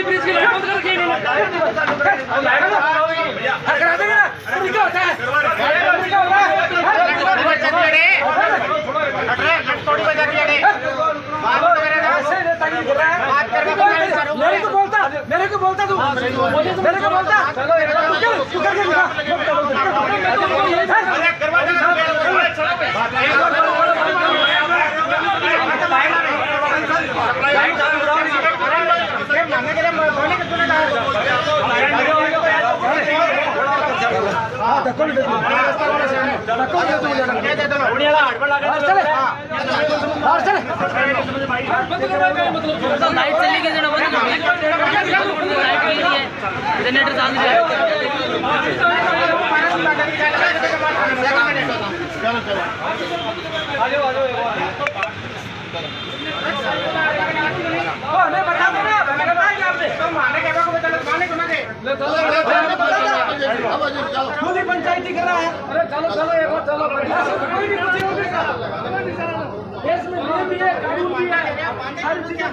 Bridge की light बंद करके करा देंगे ना। क्या होता है मेरे को बोलता तू मेरे को बोलता लाइट चली गई जनरेटर चालू है। पंचायती कर रहा है। अरे चलो चलो एक और चलो कोई भी कुछ नहीं होगा। देश में नियम भी है कानून भी है सारी चीजें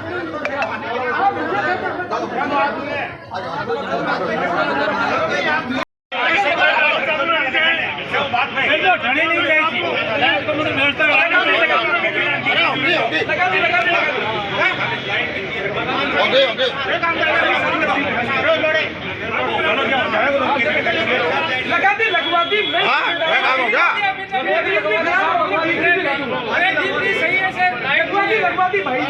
लगा दी लगवा दी सही है सर लगवा दी भाई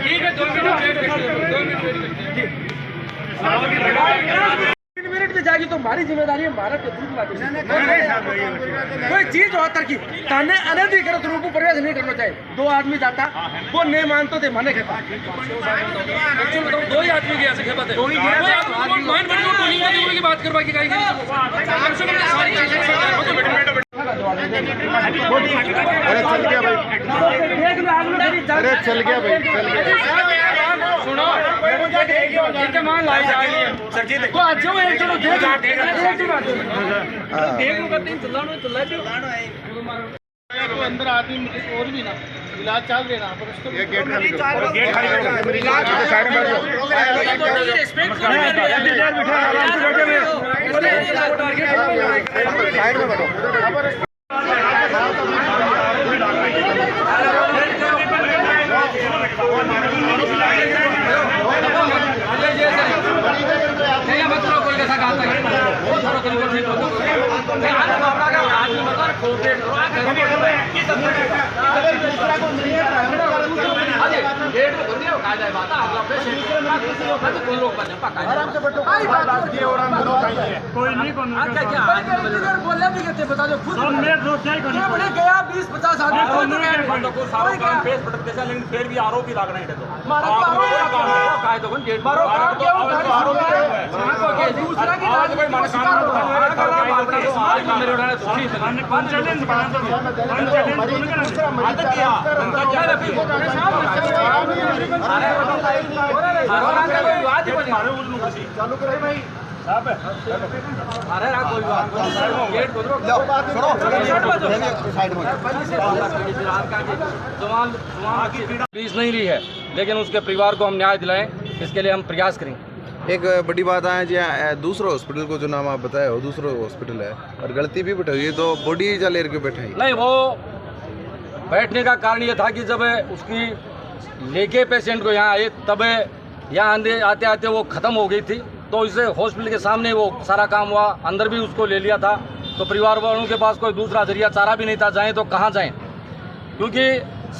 ठीक है 2 मिनट में जाएगी तो हमारी जिम्मेदारी है। भारत के दूध कोई चीज हो तरकी ताने अनधिकृत रूप में प्रवेश नहीं करना चाहिए। 2 आदमी जाता वो नहीं मानते थे माने खेपा 2 ही आदमी गया से खेपा थे की बात करवा की कहीं अरे चल गया भाई सुनो मान लाई जा रही है को आज जो एक जनो देख लो करते चलानो चला दो अंदर आदमी और भी ना इलाज चल रहे ना पर उसको ये गेट खाली करो साइड में बैठो साइड में बैठो कोई नहीं बोलने भी कहते बता दो खुद गया 20-50 आदमी लेकिन फिर भी आरोपी लग रहे हैं चालू करे भाई फीस नहीं ली है लेकिन उसके परिवार को हम न्याय दिलाएं, इसके लिए हम प्रयास करेंगे। एक बड़ी बात है जी, दूसरा हॉस्पिटल को जो नाम आप बताए हो दूसरा हॉस्पिटल है और गलती भी बैठाई है तो बॉडी जा लेकर के बैठाई नहीं। वो बैठने का कारण ये था कि जब उसकी लेके पेशेंट को यहाँ आए तब यहाँ आते आते वो ख़त्म हो गई थी, तो इसे हॉस्पिटल के सामने वो सारा काम हुआ, अंदर भी उसको ले लिया था। तो परिवार वालों के पास कोई दूसरा जरिया चारा भी नहीं था, जाएँ तो कहाँ जाएँ, क्योंकि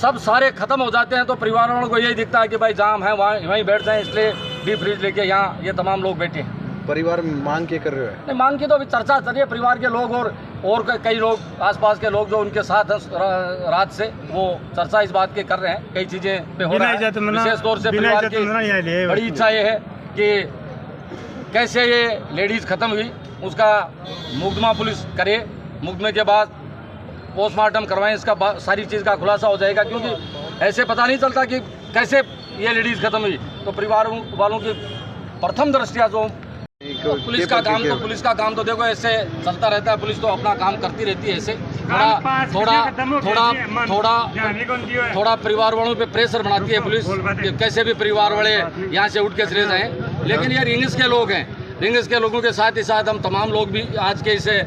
सब सारे ख़त्म हो जाते हैं। तो परिवार वालों को यही दिखता है कि भाई जाम है वहीं बैठ जाएँ, इसलिए डीप फ्रीज लेके यहाँ ये तमाम लोग बैठे हैं। परिवार मांग के कर रहे हो? नहीं, मांग की तो अभी चर्चा चल रही है। परिवार के लोग और कई लोग आसपास के लोग जो उनके साथ हैं रात से, वो चर्चा इस बात के कर रहे हैं। कई चीज़ें पे हो रहा है, विशेष तौर से परिवार की बड़ी इच्छा ये है कि कैसे ये लेडीज़ ख़त्म हुई उसका मुकदमा पुलिस करे, मुकदमे के बाद पोस्टमार्टम करवाएं, इसका सारी चीज़ का खुलासा हो जाएगा। क्योंकि ऐसे पता नहीं चलता कि कैसे ये लेडीज़ ख़त्म हुई। तो परिवार वालों की प्रथम दृष्टिया जो पुलिस का काम तो देखो ऐसे चलता रहता है, पुलिस तो अपना काम करती रहती है ऐसे। थोड़ा परिवार वालों पे प्रेशर बनाती है पुलिस कि कैसे भी परिवार वाले यहाँ से उठ के चले जाएं। लेकिन ये रिंग्स के लोग हैं, रिंग्स के लोगों के साथ ही साथ हम तमाम लोग भी आज के इसे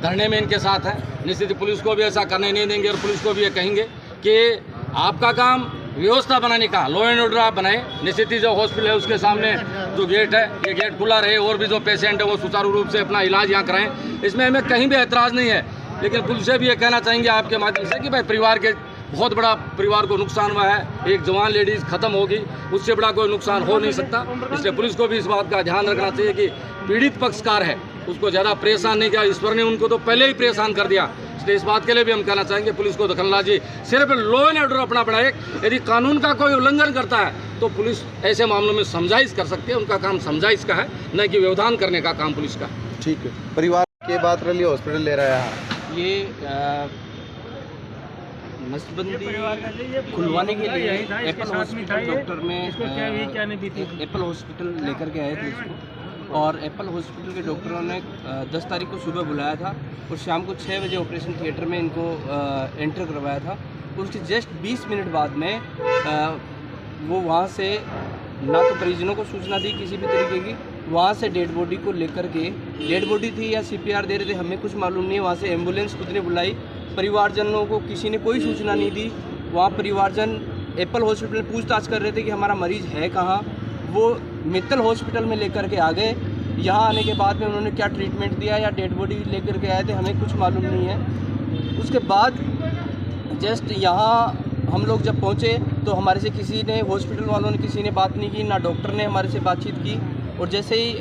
धरने में इनके साथ हैं। निश्चित पुलिस को भी ऐसा करने नहीं देंगे और पुलिस को भी ये कहेंगे कि आपका काम व्यवस्था बनाने का, लॉ एंड ऑर्डर आप बनाएं। निश्चित ही जो हॉस्पिटल है उसके सामने जो गेट है ये गेट खुला रहे और भी जो पेशेंट है वो सुचारू रूप से अपना इलाज यहाँ कराएं। इसमें हमें कहीं भी ऐतराज़ नहीं है। लेकिन पुलिस से भी ये कहना चाहेंगे आपके माध्यम से कि भाई परिवार के बहुत बड़ा परिवार को नुकसान हुआ है, एक जवान लेडीज़ ख़त्म होगी, उससे बड़ा कोई नुकसान हो नहीं सकता। इसलिए पुलिस को भी इस बात का ध्यान रखना चाहिए कि पीड़ित पक्षकार है उसको ज़्यादा परेशान नहीं किया। ईश्वर ने उनको तो पहले ही परेशान कर दिया। इसलिए इस बात के लिए भी हम कहना चाहेंगे पुलिस को दखलंदाजी सिर्फ लॉ एंड ऑर्डर अपना बनाए। यदि कानून का कोई उल्लंघन करता है तो पुलिस ऐसे मामलों में समझाइश कर सकती है। उनका काम समझाइश का है, न कि व्यवधान करने का काम पुलिस का। ठीक है, परिवार के बात रही हॉस्पिटल ले रहा है ये नसबंदी खुलवाने के लिए एप्पल हॉस्पिटल डॉक्टर में एप्पल हॉस्पिटल लेकर के आए थे इसको, और एप्पल हॉस्पिटल के डॉक्टरों ने 10 तारीख को सुबह बुलाया था और शाम को 6 बजे ऑपरेशन थिएटर में इनको एंटर करवाया था। उसके जस्ट 20 मिनट बाद में वो वहाँ से ना तो परिजनों को सूचना दी किसी भी तरीके की, वहाँ से डेड बॉडी को लेकर के, डेड बॉडी थी या CPR दे रहे थे हमें कुछ मालूम नहीं है, वहाँ से एम्बुलेंस खुद ने बुलाई। परिवारजनों को किसी ने कोई सूचना नहीं दी। वहाँ परिवारजन एप्पल हॉस्पिटल में पूछताछ कर रहे थे कि हमारा मरीज़ है कहाँ। वो मित्तल हॉस्पिटल में लेकर के आ गए। यहाँ आने के बाद में उन्होंने क्या ट्रीटमेंट दिया या डेड बॉडी लेकर के आए थे हमें कुछ मालूम नहीं है। उसके बाद जस्ट यहाँ हम लोग जब पहुँचे तो हमारे से किसी ने, हॉस्पिटल वालों ने किसी ने बात नहीं की, ना डॉक्टर ने हमारे से बातचीत की। और जैसे ही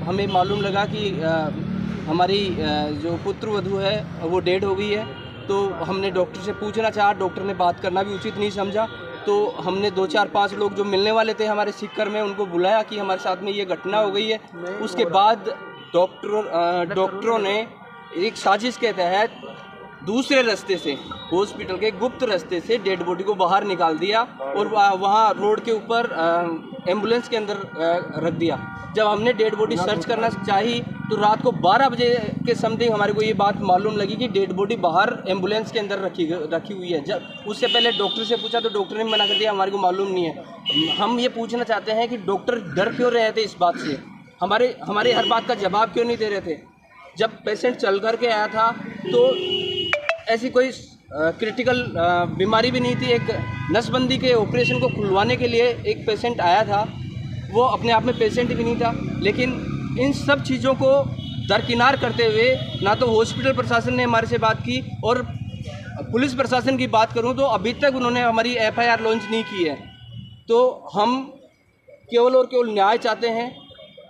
हमें मालूम लगा कि हमारी जो पुत्र वधू है वो डेड हो गई है, तो हमने डॉक्टर से पूछना चाहा। डॉक्टर ने बात करना भी उचित नहीं समझा, तो हमने 2, 4, 5 लोग जो मिलने वाले थे हमारे सीकर में उनको बुलाया कि हमारे साथ में ये घटना हो गई है। उसके बाद डॉक्टरों ने एक साजिश के तहत दूसरे रास्ते से, हॉस्पिटल के गुप्त रास्ते से डेड बॉडी को बाहर निकाल दिया और वहाँ रोड के ऊपर एम्बुलेंस के अंदर रख दिया। जब हमने डेड बॉडी सर्च करना चाही तो रात को 12 बजे के समथिंग हमारे को ये बात मालूम लगी कि डेड बॉडी बाहर एम्बुलेंस के अंदर रखी हुई है। जब उससे पहले डॉक्टर से पूछा तो डॉक्टर ने मना कर दिया, हमारे को मालूम नहीं है। हम ये पूछना चाहते हैं कि डॉक्टर डर क्यों रहे थे इस बात से, हमारे हर बात का जवाब क्यों नहीं दे रहे थे। जब पेशेंट चल कर के आया था तो ऐसी कोई क्रिटिकल बीमारी भी नहीं थी। एक नसबंदी के ऑपरेशन को खुलवाने के लिए एक पेशेंट आया था, वो अपने आप में पेशेंट भी नहीं था। लेकिन इन सब चीज़ों को दरकिनार करते हुए ना तो हॉस्पिटल प्रशासन ने हमारे से बात की, और पुलिस प्रशासन की बात करूं तो अभी तक उन्होंने हमारी FIR लॉन्च नहीं की है। तो हम केवल और केवल न्याय चाहते हैं,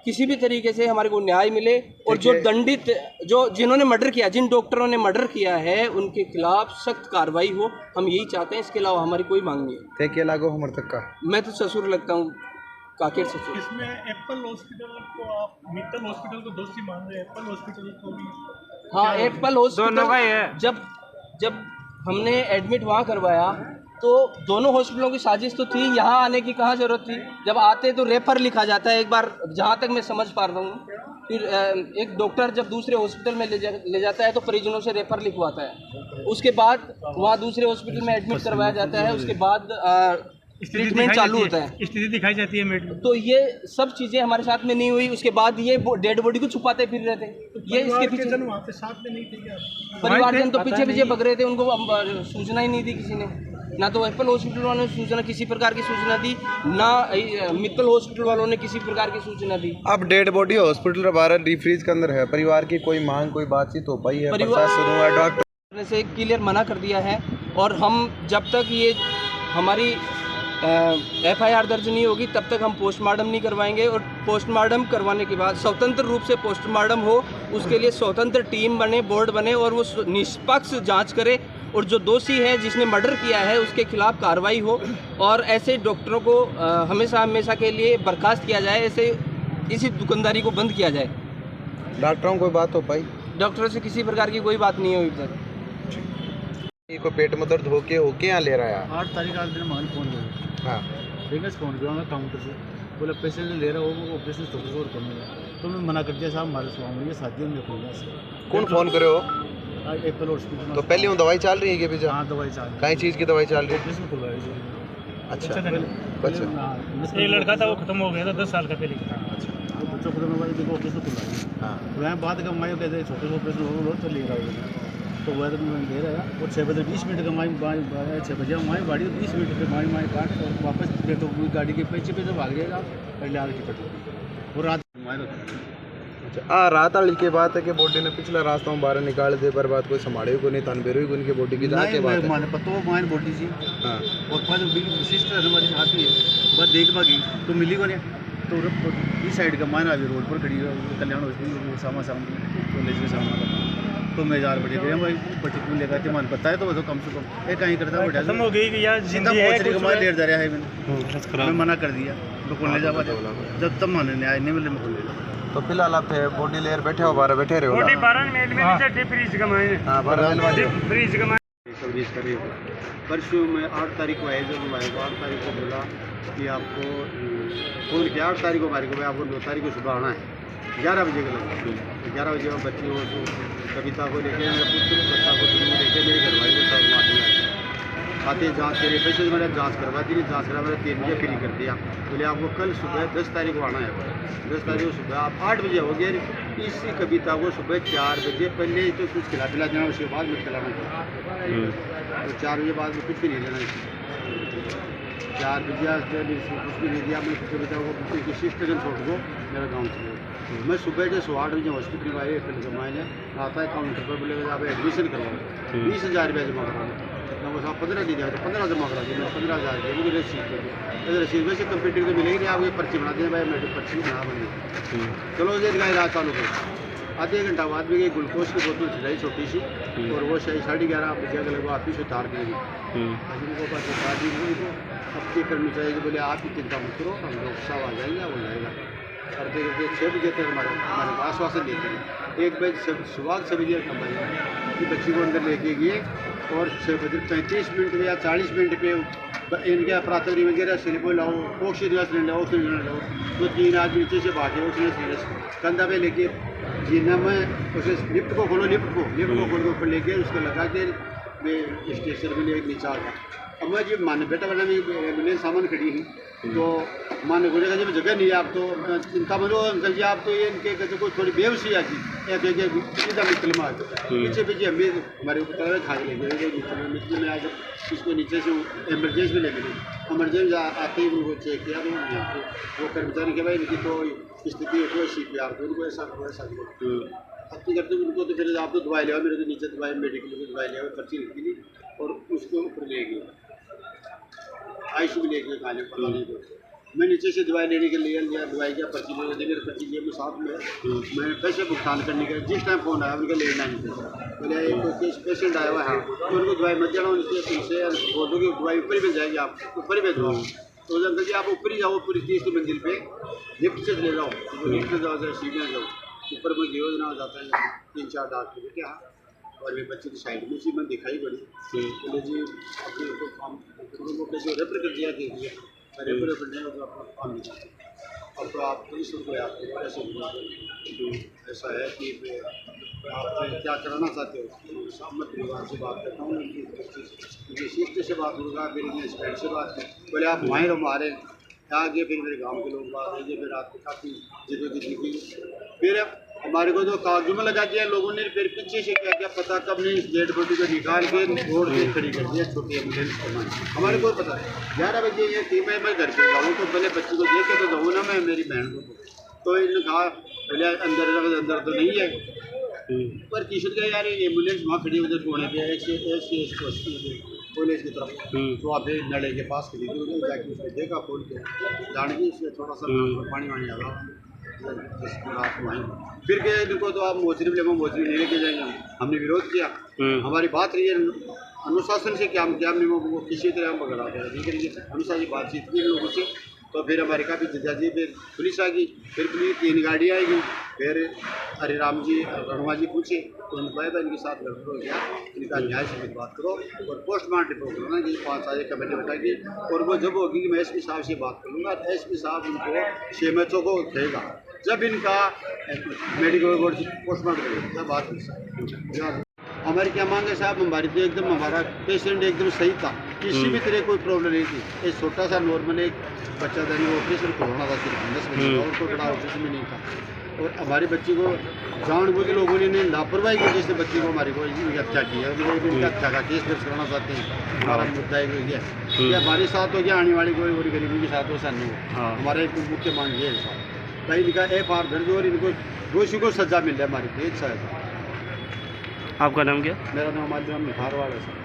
किसी भी तरीके से हमारे को न्याय मिले और जो दंडित, जिन्होंने मर्डर किया, जिन डॉक्टरों ने मर्डर किया है उनके खिलाफ सख्त कार्रवाई हो, हम यही चाहते हैं। इसके अलावा हमारी कोई मांग नहीं है। क्या लागू हमर तक का? मैं तो ससुर लगता हूँ, काकेर ससुर। इसमें एप्पल हॉस्पिटल को आप मित्तल हॉस्पिटल को दोषी मान रहे हैं, एप्पल हॉस्पिटल को भी? हाँ, एप्पल हॉस्पिटल जब हमने एडमिट वहाँ करवाया तो दोनों हॉस्पिटलों की साजिश तो थी, यहाँ आने की कहाँ ज़रूरत थी। जब आते तो रेफर लिखा जाता है, एक बार जहाँ तक मैं समझ पा रहा हूँ। फिर एक डॉक्टर जब दूसरे हॉस्पिटल में ले जाता है तो परिजनों से रेफर लिखवाता है, उसके बाद वहाँ दूसरे हॉस्पिटल में एडमिट करवाया जाता है, उसके बाद ट्रीटमेंट चालू होता है, स्थिति दिखाई जाती है मेडिकल। तो ये सब चीज़ें हमारे साथ में नहीं हुई। उसके बाद ये डेड बॉडी को छुपाते फिर रहे थे। ये इसके पीछे वहाँ पे साथ में नहीं थे क्या? परिवारजन तो पीछे भग रहे थे, उनको सूचना ही नहीं दी किसी ने, ना तो एप्पल हॉस्पिटल वालों ने सूचना, किसी प्रकार की सूचना दी, ना मित्तल हॉस्पिटल वालों ने किसी प्रकार की सूचना दी। अब डेड बॉडी हॉस्पिटल बाहर डीफ्रीज के अंदर है, परिवार की कोई मांग, कोई बातचीत हो पाई है? डॉक्टर से क्लियर मना कर दिया है, और हम जब तक ये हमारी FIR दर्ज नहीं होगी तब तक हम पोस्टमार्टम नहीं करवाएंगे। और पोस्टमार्टम करवाने के बाद स्वतंत्र रूप से पोस्टमार्टम हो, उसके लिए स्वतंत्र टीम बने, बोर्ड बने, और वो निष्पक्ष जांच करे, और जो दोषी है जिसने मर्डर किया है उसके खिलाफ कार्रवाई हो, और ऐसे डॉक्टरों को हमेशा के लिए बर्खास्त किया जाए, ऐसे इसी दुकानदारी को बंद किया जाए। डॉक्टरों को बात हो पाई? डॉक्टरों से किसी प्रकार की कोई बात नहीं हुई अभी तक। को पेट में दर्द होके यहाँ ले रहा है? 8 तारीख आज दिन मान फोन किया, हाँ, फेंगस फोन किया मैं काउंटर से, बोला पेशेंट ले रहा हो, वो ऑपरेशन तो करने लगा। तो मैं मना कर दिया, साहब हमारे स्वामी ये शादी में खोलना से। कौन फोन करे हो? Apple hospital. तो पहले वो दवाई चल रही है कि बीजा? हाँ दवाई चालू। कई चीज़ की दवाई चल रही है? ऑपरेशन खुलवाया जी। अच्छा बच्चा एक लड़का था वो खत्म हो गया था 10 साल का पहले। अच्छा बच्चों को मोबाइल देखो ऑपरेशन खुलवाया। हाँ वह बात का माई कहते छोटे से ऑपरेशन हो तो ले रहा है तो वह तो मैं दे रहा है। और 6 बजे 20 मिनट का माई 6 बजे माई गाड़ी 20 मिनट पे माई काट और वापस फिर तो गाड़ी के पीछे पे तो भाग जाएगा पहले आगे टिकट होगी और रात अच्छा हाँ रात वाली की बात है कि बॉडी ने पिछला रास्ता में बाहर निकाल दे पर बात कोई संभाले को नहीं तनबेरो को इनकी बॉडी की जाके बात है माने पता वो माइन बॉडी जी। हाँ और पास सिस्टर हमारी आती है बस देख भागी तो मिली को नहीं तो इस साइड का मायना अभी रोड पर खड़ी है कल्याण हॉस्पिटल सामा सामने कॉलेज के सामने तो मैं 4 बजे गया भाई पर्टिकुलर लेकर के मन पता है तो वो तो कम से कम एक कहीं करता बढ़िया खत्म हो गई कि यार सीधा जिंदगी है पहुंचने के बाद लेट जा रहा है खराब। मैं मना कर दिया तो कौन ले जा जब तक माने नहीं आए नहीं मिले मैं ले जा। तो फिलहाल आप बॉडी लेयर बैठे हो 12 बैठे रहे हो बॉडी 12 मेल में नीचे फ्रीज कमाए हाँ 12 मेल वाले फ्रीज कमाए सर्विस करी परसों में 8 तारीख को आए जब हमारे को 8 तारीख को बोला कि आपको फोन किया 8 तारीख को हमारे को आपको 2 तारीख को सुबह आना है 11 बजे के लगभग 11 बजे वो बच्ची वो कविता को लेके मेरे पुत्र बच्चा को दोनों लेके मेरे घर वाले को सब मारने आए आते जाँच करे पैसे मैंने जाँच करवा दी जाँच करा मैंने 3 बजे फ्री कर दिया बोले आपको कल सुबह 10 तारीख को आना है 10 तारीख को सुबह आप 8 बजे हो गए इसी कविता को सुबह 4 बजे पहले तो कुछ खिला पिला देना उसके बाद में खिलाना चाहिए तो 4 बजे बाद में कुछ भी नहीं लेना 4 बजे कुछ भी नहीं दिया मैं कविता को किसी स्टेशन छोड़ दो मेरा गाँव चले मैं सुबह जो 8 बजे हॉस्पिटल में आए फिर मैंने आता है काउंटर पर बोले आप एडमिशन करवाओ 20,000 रुपये जमा कराना मैं बस आप 15 दिन तो 15 जमा करा दी मैंने 15,000 रुपये मुझे रसीद दे रसीद में से कंप्यूटर तो मिलेगी नहीं आप ये पर्ची बना दें भाई मेरे पर्ची बना बनी चलो ये का इलाज चालू करो आधे घंटा बाद में गई ग्लूकोज की बोतल चलाई छोटी सी और वो 11:30 बजे के लगभग ऑफिस उतार के लगी उनको पास उतार दी अब चेक करनी चाहिए कि बोले आप ही चिंता मत करो हम लोग सब आ जाएंगे हो जाएगा करते करते 6 बजे तक हमारे को आश्वासन देते हैं 1 बजे सुबह 6 बजे कमाई बच्ची को अंदर लेके गए और 6 बजे 35 मिनट में या 40 मिनट पे इनके प्रातरी वगैरह सिलेबो लाओ ऑक्सीजन सिलेंडर लाओ तो 3 आदमी नीचे से भागे ऑक्सीजन सिलेंडर कंधा पे लेके जीना में उसे लिफ्ट को खोलो लिफ्ट को खोल के ऊपर लेके उसको लगा के मैं स्टेशन में ले नीचे आ गया अब मैं जी माने बेटा वाला में एम्बुलेंस सामान खड़ी है तो माने बोलेगा जब जगह नहीं है आप तो चिंता मनो अंकल जी आप तो ये इनके कहते कोई थोड़ी बेवसी आ गई सीधा मित्र में आ गया पीछे पीछे हमें हमारे ऊपर खा के ले गए मित्र में आकर इसको नीचे से एमरजेंसी में ले गए एमरजेंसी आते ही उनको चेक किया तो वो कर्मचारी के भाई इनकी तो स्थिति है CPR तो उनको ऐसा अपनी करते उनको तो फिर आप तो दवाई ले मेरे को नीचे दवाई मेडिकल की दवाई ले पर्ची लिखी ली और उसको ऊपर ले गई ICU में ले गए खाने पता नहीं तो मैं नीचे से दवाई लेने के लिए लिया दवाई क्या पर्ची ले दी मेरे पर्ची लिए साथ में मैंने पैसे भुगतान करने के जिस टाइम फ़ोन आया उनका लेना नहीं पैसा बोले एक पेशेंट आया हुआ है तो उनको दवाई मत देना उनसे बोल दो कि दवाई ऊपर ही मिल जाएगी आप ऊपर ही भेजो तो अंकल जी आप ऊपर ही जाओ पूरी 30वीं मंजिल पे लिफ्ट से ले जाओ लिफ्ट से जाओ सीढ़ियाँ जाओ ऊपर में योजना जाता है 3-4 डॉक्टर क्या और वे बच्चे की साइड में सी मैं दिखाई पड़ी बोले जी अपने को काम को कैसे रेफर कर दिया कि रेफर करने का आपका काम नहीं अब तो आप पुलिस को आपको कैसे ऐसा है कि आप क्या कराना चाहते हो सामने परिवार से बात करता हूँ उनकी शिफ्ट से बात होगा फिर स्पैड से बात की बोले आप वहीं हमारे आगे फिर मेरे गांव के लोग बात है फिर आपको काफ़ी जदोजहद की फिर हमारे को तो कागजों में लगा दिया लोगों ने फिर पीछे से क्या पता कब नहीं डेड बॉडी को निकाल के रोड पे खड़ी कर दिया छोटी एम्बुलेंस हमारे को पता 11 बजे ये थी मैं घर पे जाऊँ तो पहले बच्ची को देख के तो जाऊँ ना मैं मेरी बहन को तो इन्होंने कहा बोले अंदर तो नहीं है पर किशोर का यार एम्बुलेंस वहाँ खड़ी उधर कोने पे कॉलेज की तरफ तो आप नड़े के पास खड़ी थी जाके उसने देखा खोल के जाने की उसमें थोड़ा सा पानी वानी आ रहा फिर के इनको तो आप मोचरी में मोचरी नहीं लेके जाएंगे हमने विरोध किया हमारी बात रही है अनुशासन से क्या वो किसी तरह हम पकड़ा करेंगे अनुशासन बातचीत की लोगों से तो फिर हमारे काफ़ी जजाजी फिर पुलिस आ गई फिर पुलिस 3 गाड़ियाँ आएगी फिर हरे राम जी रणवा जी पूछे तो उन्होंने कहा इनके साथ गड़बड़ हो गया इनका न्याय से बात करो और पोस्टमार्टम रिपोर्ट करो ना कि 5 साल कमेटी बताएगी और वो जब होगी कि मैं SP साहब से बात करूँगा SP साहब उनको CMHO को देगा जब इनका मेडिकल बोर्ड पोस्टमार्टम करेगा तब बात हमारी क्या मांग है साहब, हमारी तो एकदम हमारा पेशेंट एकदम सही था, किसी भी तरह कोई प्रॉब्लम नहीं थी। एक छोटा सा नॉर्मल एक बच्चा था, ऑपरेशन करवाना था सिर्फ 10 मिनट का, और कोई बड़ा ऑपरेशन भी नहीं था। और हमारी बच्ची को जानबूझ के लोगों ने लापरवाही की वजह से बच्ची को हमारी को हत्या की है। इनकी हत्या का केस दर्ज कराना चाहते हैं। हमारा मुद्दा एक हो गया कि हमारे साथ हो गया, आने वाली कोई और गरीबी के साथ हो सा नहीं हो। हमारा एक मुख्य मांग ये है साहब, भाई इनका FR दर्ज हो और इनको दोषी को सजा मिल जाए हमारी तो अच्छा है। आपका नाम क्या? मेरा नाम आदिराम निखारवाड़ है सर।